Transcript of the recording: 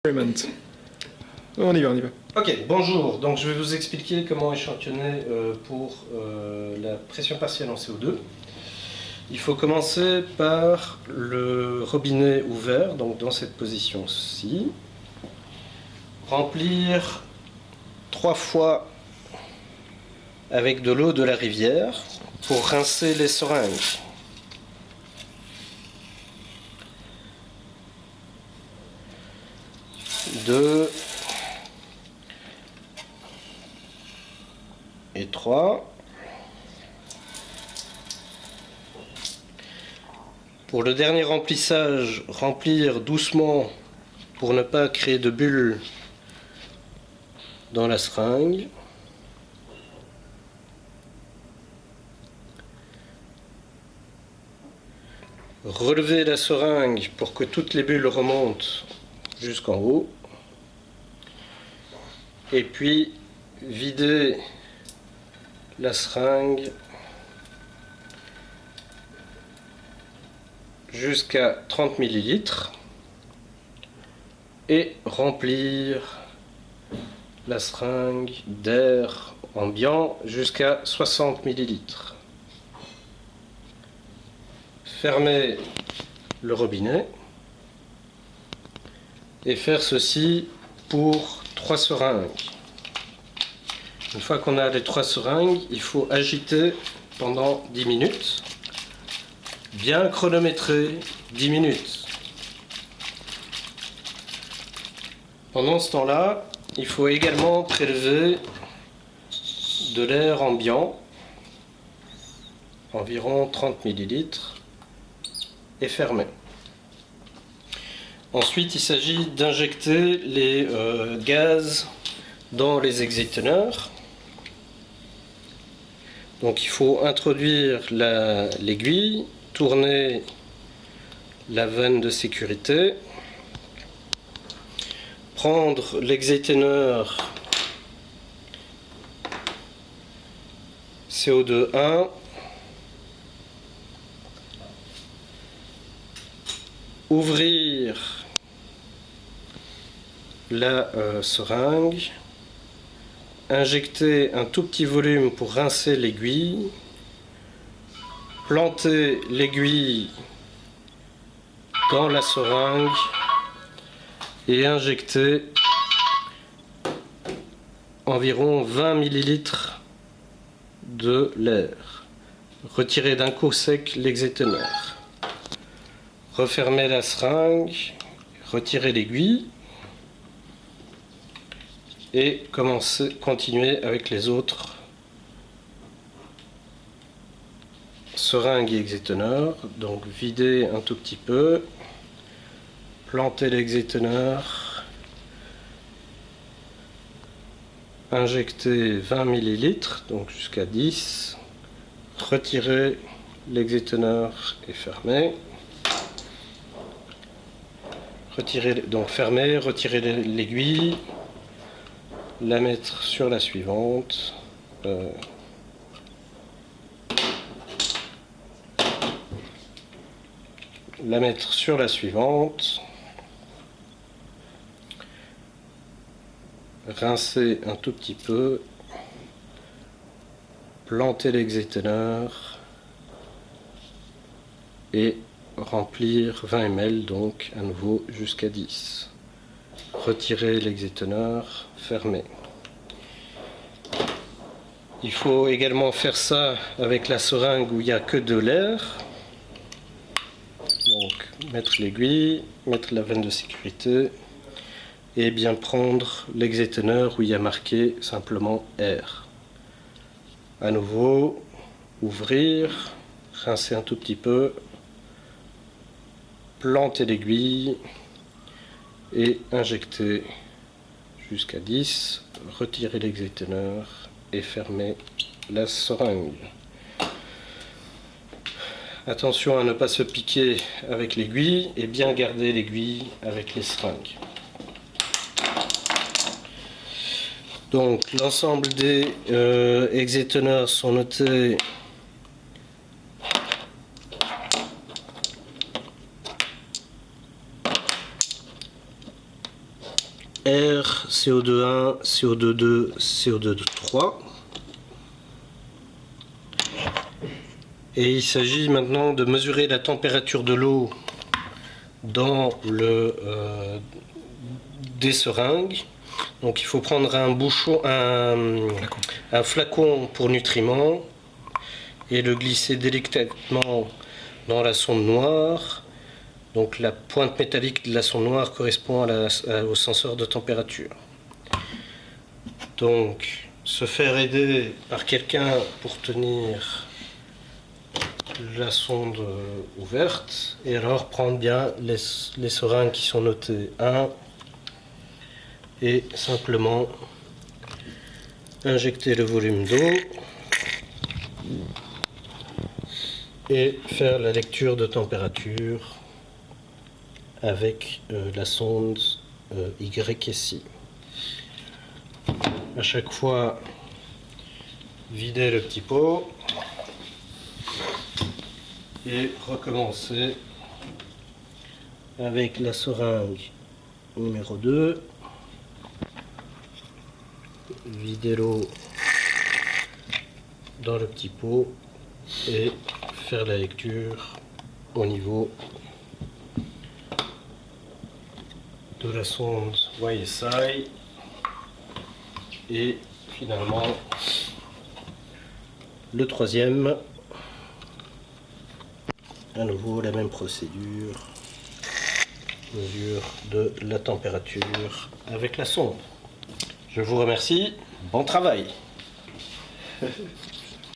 On y va, on y va. Ok, bonjour. Donc je vais vous expliquer comment échantillonner pour la pression partielle en CO2. Il faut commencer par le robinet ouvert, donc dans cette position-ci. Remplir 3 fois avec de l'eau de la rivière pour rincer les seringues. Et 3. Pour le dernier remplissage, remplir doucement pour ne pas créer de bulles dans la seringue. Relever la seringue pour que toutes les bulles remontent jusqu'en haut. Et puis vider la seringue jusqu'à 30 ml et remplir la seringue d'air ambiant jusqu'à 60 ml. Fermer le robinet et faire ceci pour 3 seringues. Une fois qu'on a les 3 seringues, il faut agiter pendant 10 minutes. Bien chronométrer 10 minutes. Pendant ce temps-là, il faut également prélever de l'air ambiant, environ 30 ml, et fermer. Ensuite, il s'agit d'injecter les gaz dans les exciténeurs. Donc il faut introduire l'aiguille, tourner la vanne de sécurité, prendre l'exciténeur CO2 1, ouvrir la seringue, injecter un tout petit volume pour rincer l'aiguille, planter l'aiguille dans la seringue et injecter environ 20 ml de l'air. Retirer d'un coup sec l'exciténeur. Refermer la seringue, retirer l'aiguille et continuer avec les autres seringues et exciténeurs. Donc vider un tout petit peu, planter l'exciténeur, injecter 20 ml, donc jusqu'à 10, retirer l'exciténeur et fermer. Fermer, retirer l'aiguille, la mettre sur la suivante, rincer un tout petit peu, planter l'exciténeur et remplir 20 ml, donc à nouveau jusqu'à 10. Retirer l'exciténeur, fermer. Il faut également faire ça avec la seringue où il n'y a que de l'air. Donc mettre l'aiguille, mettre la vanne de sécurité et bien prendre l'exciténeur où il y a marqué simplement air. À nouveau, ouvrir, rincer un tout petit peu, planter l'aiguille et injecter jusqu'à 10, retirer l'exciténeur et fermer la seringue. Attention à ne pas se piquer avec l'aiguille et bien garder l'aiguille avec les seringues. Donc l'ensemble des exciténeurs sont notés R, CO2 1, CO2 2, CO2 3. Et il s'agit maintenant de mesurer la température de l'eau dans des seringues. Donc il faut prendre un bouchon, un flacon pour nutriments et le glisser délicatement dans la sonde noire. Donc la pointe métallique de la sonde noire correspond au senseur de température. Donc se faire aider par quelqu'un pour tenir la sonde ouverte et alors prendre bien les seringues qui sont notées 1 et simplement injecter le volume d'eau et faire la lecture de température avec la sonde YSI. À chaque fois, vider le petit pot et recommencer avec la seringue numéro 2. Vider l'eau dans le petit pot et faire la lecture au niveau de la sonde YSI et finalement le troisième, à nouveau la même procédure, mesure de la température avec la sonde. Je vous remercie, bon travail.